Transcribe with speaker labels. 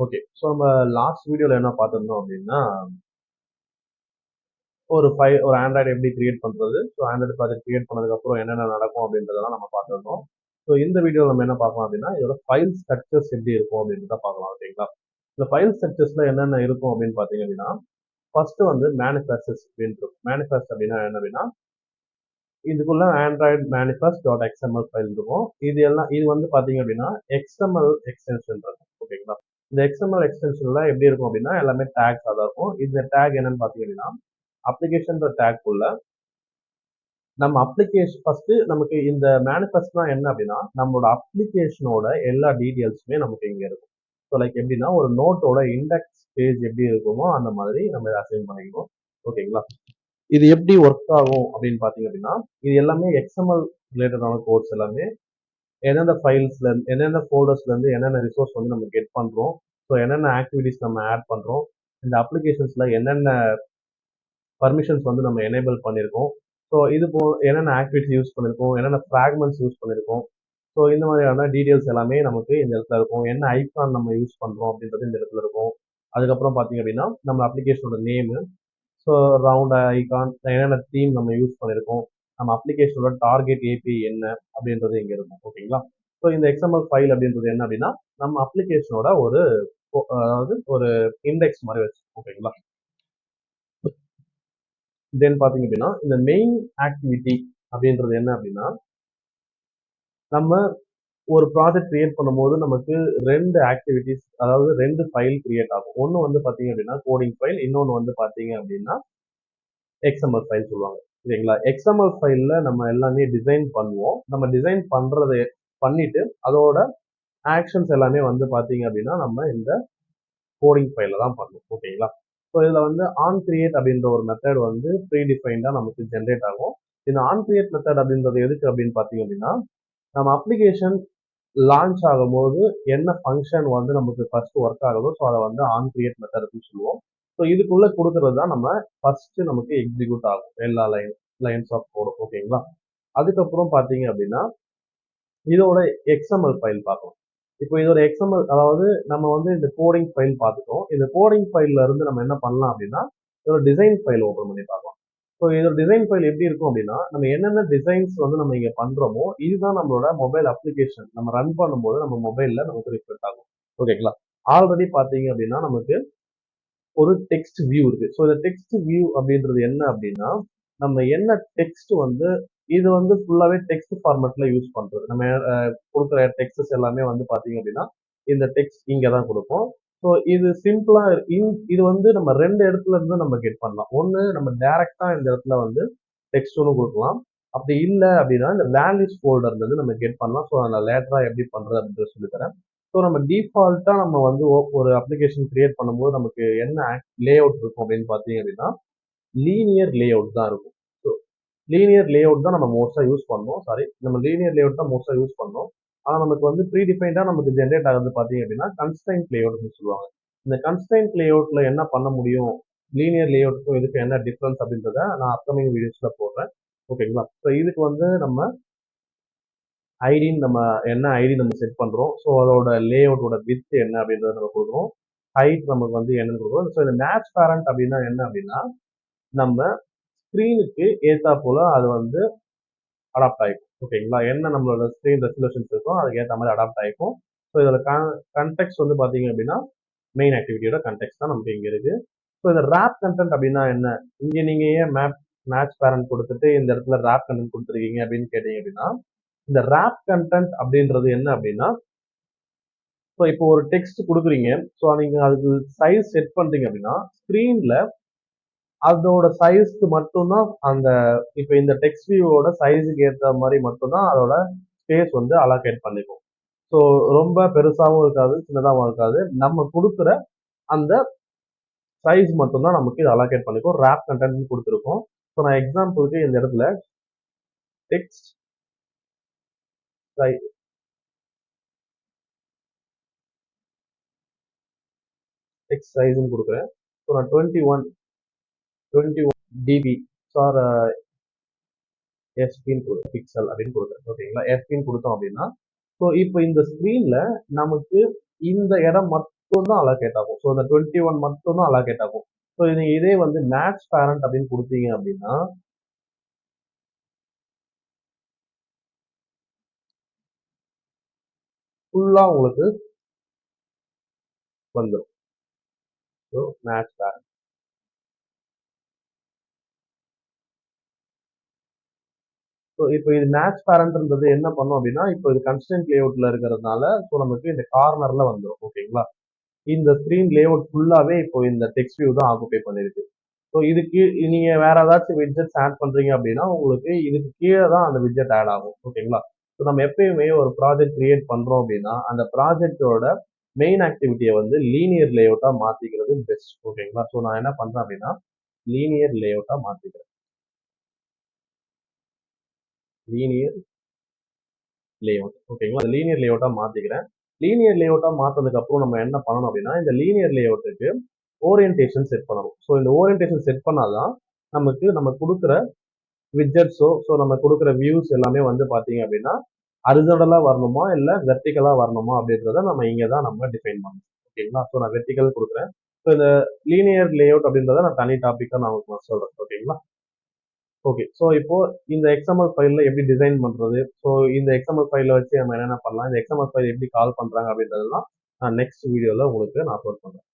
Speaker 1: Okay. So நம்ம last வீடியோல என்ன பார்த்திருந்தோம் அப்படின்னா, ஒரு ஆண்ட்ராய்டு எப்படி கிரியேட் பண்றது? ஸோ ஆண்ட்ராய்டு ப்ராஜெக்ட் கிரியேட் பண்ணதுக்கப்புறம் என்னென்ன நடக்கும் அப்படின்றதெல்லாம் நம்ம பார்த்திருந்தோம். ஸோ இந்த வீடியோல நம்ம என்ன பார்க்கலாம் அப்படின்னா, இதோட ஃபைல் ஸ்ட்ரக்சர்ஸ் எப்படி இருக்கும் அப்படின்றத பார்க்கலாம். ஓகேங்களா? இந்த ஃபைல் ஸ்ட்ரக்சர்ஸ்ல என்னென்ன இருக்கும் அப்படின்னு பார்த்தீங்க அப்படின்னா, ஃபர்ஸ்ட் வந்து மேனிஃபெஸ்டஸ் அப்படின்னு இருக்கும். மேனிஃபெஸ்ட் அப்படின்னா என்ன அப்படின்னா, இதுக்குள்ள Android manifest dot XML file இருக்கும். இது வந்து பார்த்தீங்க அப்படின்னா எக்ஸ்எம்எல் எக்ஸ்டென்ஷன் இருக்கும். ஓகேங்களா? இந்த எக்ஸ்எம்எல் எக்ஸ்டென்ஷன்ல எப்படி இருக்கும் அப்படின்னா எல்லாமே டேக்ஸாக தான் இருக்கும். இந்த டேக் என்னன்னு பார்த்தீங்க அப்படின்னா அப்ளிகேஷன் டேக் உள்ள நம்ம அப்ளிகேஷன் ஃபர்ஸ்ட் நமக்கு இந்த மேனிஃபெஸ்ட்னா என்ன அப்படின்னா நம்மளோட அப்ளிகேஷனோட எல்லா டீடைல்ஸுமே நமக்கு இங்க இருக்கும். ஸோ லைக் எப்படின்னா ஒரு நோட்டோட இண்டெக்ஸ் பேஜ் எப்படி இருக்குமோ அந்த மாதிரி நம்ம இதை அசைன் பண்ணிக்கணும். ஓகேங்களா? இது எப்படி ஒர்க் ஆகும் அப்படின்னு பார்த்தீங்க அப்படின்னா இது எல்லாமே எக்ஸ்எம்எல் ரிலேட்டடான கோர்ஸ் எல்லாமே எந்தெந்த ஃபைல்ஸ்ல இருந்து எந்தெந்த ஃபோல்டர்ஸ்ல இருந்து என்னென்ன ரிசோர்ஸ் வந்து நம்ம கெட் பண்றோம். ஸோ என்னென்ன ஆக்டிவிட்டிஸ் நம்ம ஆட் பண்றோம். இந்த அப்ளிகேஷன்ஸ்ல என்னென்ன பர்மிஷன்ஸ் வந்து நம்ம எனேபிள் பண்ணியிருக்கோம். ஸோ இது என்னென்ன ஆக்டிவிட்டிஸ் யூஸ் பண்ணியிருக்கோம், என்னென்ன ஃப்ராக்மெண்ட்ஸ் யூஸ் பண்ணியிருக்கோம். ஸோ இந்த மாதிரியான டீடைல்ஸ் எல்லாமே நமக்கு இந்த இடத்துல இருக்கும். என்ன ஐகான் நம்ம யூஸ் பண்றோம் அப்படின்றது இந்த இடத்துல இருக்கும். அதுக்கப்புறம் பார்த்தீங்க அப்படின்னா நம்ம அப்ளிகேஷனோட நேமு, ஸோ ரவுண்ட் ஐகான், என்னென்ன தீம் நம்ம யூஸ் பண்ணியிருக்கோம், நம்ம அப்ளிகேஷனோட டார்கெட் ஏபிஐ என்ன அப்படின்றது இங்கே இருக்கும். ஓகேங்களா? ஸோ இந்த எக்ஸ்எம்எல் ஃபைல் அப்படின்றது என்ன அப்படின்னா நம்ம அப்ளிகேஷனோட அதாவது ஒரு இண்டெக்ஸ் மாதிரி வச்சு. ஓகேங்களா? தென் பார்த்தீங்க அப்படின்னா இந்த மெயின் ஆக்டிவிட்டி அப்படின்றது என்ன அப்படின்னா நம்ம ஒரு ப்ராஜெக்ட் கிரியேட் பண்ணும்போது நமக்கு ரெண்டு ஆக்டிவிட்டிஸ், அதாவது ரெண்டு ஃபைல் கிரியேட் ஆகும். ஒன்று வந்து பார்த்தீங்க அப்படின்னா கோடிங் ஃபைல், இன்னொன்று வந்து பார்த்தீங்க அப்படின்னா எக்ஸ்எம்எல் ஃபைல் சொல்லுவாங்க. சரிங்களா? எக்ஸ்எம்எல் ஃபைல்ல நம்ம எல்லாமே டிசைன் பண்ணுவோம். நம்ம டிசைன் பண்றதை பண்ணிட்டு அதோட ஆக்ஷன்ஸ் எல்லாமே வந்து பார்த்தீங்க அப்படின்னா நம்ம இந்த கோடிங் ஃபைல்ல தான் பண்ணுவோம். ஓகேங்களா? ஸோ இதில் வந்து ஆன் கிரியேட் அப்படின்ற ஒரு மெத்தட் வந்து ப்ரீ டிஃபைன்டாக நமக்கு ஜென்ரேட் ஆகும். இந்த ஆன் கிரியேட் மெத்தட் அப்படின்றது எதுக்கு அப்படின்னு பார்த்தீங்க அப்படின்னா நம்ம அப்ளிகேஷன் லான்ச் ஆகும்போது என்ன ஃபங்க்ஷன் வந்து நமக்கு ஃபர்ஸ்ட் ஒர்க் ஆகுதோ ஸோ அதை வந்து ஆன் கிரியேட் மெத்தட் அப்படின்னு சொல்லுவோம். ஸோ இதுக்குள்ள கொடுக்கறது தான் நம்ம ஃபர்ஸ்ட் நமக்கு எக்ஸிக்யூட் ஆகும் எல்லா லைன்ஸ் ஆஃப் கோடும். ஓகேங்களா? அதுக்கப்புறம் பார்த்தீங்க அப்படின்னா இதோட எக்ஸ்எம்எல் ஃபைல் பார்க்கலாம். இப்போ இதோட எக்ஸ்எம்எல், அதாவது நம்ம வந்து இந்த கோடிங் ஃபைல் பார்த்துட்டோம். இந்த கோடிங் ஃபைல்ல இருந்து நம்ம என்ன பண்ணலாம் அப்படின்னா இதோட டிசைன் ஃபைல் ஓப்பன் பண்ணி பார்க்கலாம். ஸோ இதோட டிசைன் ஃபைல் எப்படி இருக்கும் அப்படின்னா நம்ம என்னென்ன டிசைன்ஸ் வந்து நம்ம இங்க பண்றோமோ இதுதான் நம்மளோட மொபைல் அப்ளிகேஷன் நம்ம ரன் பண்ணும்போது நம்ம மொபைல்ல நமக்கு ரிஃப்ளெக்ட் ஆகும். ஓகேங்களா? ஆல்ரெடி பார்த்தீங்க அப்படின்னா நமக்கு ஒரு டெக்ஸ்ட் வியூ இருக்கு. ஸோ இந்த டெக்ஸ்ட் வியூ அப்படின்றது என்ன அப்படின்னா நம்ம என்ன டெக்ஸ்ட் வந்து இது வந்து ஃபுல்லாவே டெக்ஸ்ட் ஃபார்மேட்ல யூஸ் பண்றது. நம்ம கொடுக்குற டெக்ஸ்ட்ஸ் எல்லாமே வந்து பாத்தீங்க அப்படின்னா இந்த டெக்ஸ்ட் இங்க தான் கொடுப்போம். ஸோ இது சிம்பிளா இது வந்து நம்ம ரெண்டு இடத்துல இருந்து நம்ம கெட் பண்ணலாம். ஒன்று நம்ம டைரக்டா இந்த இடத்துல வந்து டெக்ஸ்ட் ஒன்று கொடுக்கலாம். அப்படி இல்லை அப்படின்னா இந்த வேல்யூஸ் ஃபோல்டர்ல இருந்து நம்ம கெட் பண்ணலாம். ஸோ நான் லேட்டரா எப்படி பண்றது அப்படின்றத சொல்லி தரேன். ஸோ நம்ம டிஃபால்ட்டா நம்ம வந்து ஒரு அப்ளிகேஷன் கிரியேட் பண்ணும்போது நமக்கு என்ன லே அவுட் இருக்கும் அப்படின்னு பார்த்தீங்க அப்படின்னா லீனியர் லே அவுட் தான் இருக்கும். ஸோ லீனியர் லே அவுட் தான் நம்ம மோஸ்டா யூஸ் பண்ணோம். சாரி, நம்ம லீனியர் லே அவுட் தான் மோஸ்டா யூஸ் பண்ணோம். ஆனால் நமக்கு வந்து ப்ரீ டிஃபைன்டா நமக்கு ஜென்ரேட் ஆகுது பார்த்தீங்க அப்படின்னா கன்ஸ்ட்ரைன்ட் லே அவுட்னு சொல்லுவாங்க. இந்த கன்ஸ்ட்ரைன்ட் லே அவுட்ல என்ன பண்ண முடியும், லீனியர் லே அவுட்டுக்கும் இதுக்கு என்ன டிஃபரன்ஸ் அப்படின்றத நான் அப்கமிங் வீடியோஸ்ல போடுறேன். ஓகேங்களா? ஸோ இதுக்கு வந்து நம்ம ஐடின்னு நம்ம என்ன ஐடி நம்ம செட் பண்றோம். ஸோ அதோட லே அவுட்டோட வித் என்ன அப்படின்றத நம்ம கொடுக்குறோம். ஹைட் நமக்கு வந்து என்னன்னு கொடுக்குறோம். ஸோ இந்த மேட்ச் பேரண்ட் அப்படின்னா என்ன அப்படின்னா நம்ம ஸ்க்ரீனுக்கு ஏத்தா போல அது வந்து அடாப்ட் ஆகிக்கும். ஓகேங்களா? என்ன நம்மளோட ஸ்க்ரீன் ரெசல்யூஷன்ஸ் இருக்கோ அதுக்கு ஏற்ற மாதிரி அடாப்ட் ஆகிக்கும். ஸோ இதோட கன்டெக்ட் வந்து பார்த்தீங்க அப்படின்னா மெயின் ஆக்டிவிட்டியோட கன்டெக்ட் தான் நமக்கு இங்கே இருக்கு. ஸோ இந்த ரேப் கண்டென்ட் அப்படின்னா என்ன, இங்கே நீங்க ஏன் மேட்ச் பேரண்ட் கொடுத்துட்டு இந்த இடத்துல ரேப் கண்டென்ட் கொடுத்துருக்கீங்க அப்படின்னு கேட்டீங்க அப்படின்னா இந்த ரேப் கண்டென்ட் அப்படின்றது என்ன அப்படின்னா ஸோ இப்போ ஒரு டெக்ஸ்ட் கொடுக்குறீங்க. ஸோ நீங்க அதுக்கு சைஸ் செட் பண்றீங்க அப்படின்னா ஸ்க்ரீன்ல அதோட சைஸ்க்கு மட்டும்தான் அந்த இப்போ இந்த டெக்ஸ்ட் வியூவோட சைஸுக்கு ஏற்ற மாதிரி மட்டும்தான் அதோட ஸ்பேஸ் வந்து அலோகேட் பண்ணிக்கும். ஸோ ரொம்ப பெருசாகவும் இருக்காது, சின்னதாகவும் இருக்காது. நம்ம கொடுக்குற அந்த சைஸ் மட்டும்தான் நமக்கு இது அலோகேட் பண்ணிக்கும். ரேப் கண்டென்ட் கொடுத்துருக்கோம். ஸோ நான் எக்ஸாம்பிளுக்கு இந்த இடத்துல டெக்ஸ்ட் டெக்ஸ்ட் சைஸ்ன்னு கொடுக்குறேன். ஸோ நான் 21 டிபி சார் எஸ்பின்னு பிக்சல் அப்படின்னு கொடுக்குறேன். ஓகேங்களா? எஸ்பின்னு கொடுத்தோம் அப்படின்னா ஸோ இப்போ இந்த ஸ்க்ரீன்ல நமக்கு இந்த இடம் மட்டும் தான் அலோகேட் ஆகும். ஸோ இந்த 21 மட்டும் தான் அலோகேட் ஆகும். ஸோ நீங்க இதே வந்து மேட்ச் பேரண்ட் அப்படின்னு கொடுத்தீங்க அப்படின்னா ஃபுல்லா உங்களுக்கு வந்துடும். So match parent. ஸோ இப்போ இது மேட்ச் பேரண்ட்ன்றது என்ன பண்ணும் அப்படின்னா, இப்போ இது கன்ஸ்டன்ட் லேஅவுட்ல இருக்கிறதுனால ஸோ நமக்கு இந்த கார்னர்ல வந்துடும். ஓகேங்களா? இந்த ஸ்க்ரீன் லேஅவுட் ஃபுல்லாவே இப்போ இந்த டெக்ஸ்ட் வியூ தான் ஆக்குபை பண்ணிருக்கு. ஸோ இதுக்கு நீங்க வேற ஏதாச்சும் விட்ஜெட்ஸ் ஆட் பண்றீங்க அப்படின்னா உங்களுக்கு இதுக்கு கீழே தான் அந்த விட்ஜெட் ஆட் ஆகும். ஓகேங்களா? ஸோ நம்ம எப்பயுமே ஒரு ப்ராஜெக்ட் கிரியேட் பண்றோம் அப்படின்னா அந்த ப்ராஜெக்டோட மெயின் ஆக்டிவிட்டியை வந்து லீனியர் லேஅவுட்டா மாத்திக்கிறது பெஸ்ட். ஓகேங்களா? ஸோ நான் என்ன பண்றேன் அப்படின்னா லீனியர் லேஅவுட்டா மாத்திக்கிறேன். Linear layout. ஓகேங்களா? லீனியர் லேஅவுட்டா மாத்திக்கிறேன். லீனியர் லேஅவுட்டா மாத்தினதுக்கு அப்புறம் நம்ம என்ன பண்ணணும் அப்படின்னா இந்த லீனியர் லேஅவுட்டுக்கு ஓரியன்டேஷன் செட் பண்ணணும். ஸோ இந்த ஓரியன்டேஷன் செட் பண்ணாதான் நமக்கு நம்ம கொடுக்குற விட்ஜெட்ஸோ ஸோ நம்ம கொடுக்குற வியூஸ் எல்லாமே வந்து பார்த்தீங்க அப்படின்னா ஹரிசாண்டலா வரணுமா இல்லை வெர்டிக்கலா வரணுமா அப்படின்றத நம்ம இங்கே தான் நம்ம டிஃபைன் பண்ணணும். ஓகேங்களா? ஸோ நான் வெர்டிக்கல் கொடுக்குறேன். ஸோ இந்த லீனியர் லேஅவுட் அப்படின்றத நான் தனி டாப்பிக்காக நான் உங்களுக்கு நான் சொல்கிறேன். ஓகேங்களா? ஓகே. ஸோ இப்போ இந்த எக்ஸ்எம்எல் ஃபைலில் எப்படி டிசைன் பண்ணுறது, ஸோ இந்த எக்ஸ்எம்எல் ஃபைலில் வச்சு நம்ம என்னென்ன பண்ணலாம், இந்த எக்ஸ்எம்எல் ஃபைல் எப்படி கால் பண்ணுறாங்க அப்படின்றதெல்லாம் நான் நெக்ஸ்ட் வீடியோவில் உங்களுக்கு நான் அப்லோட் பண்ணுறேன்.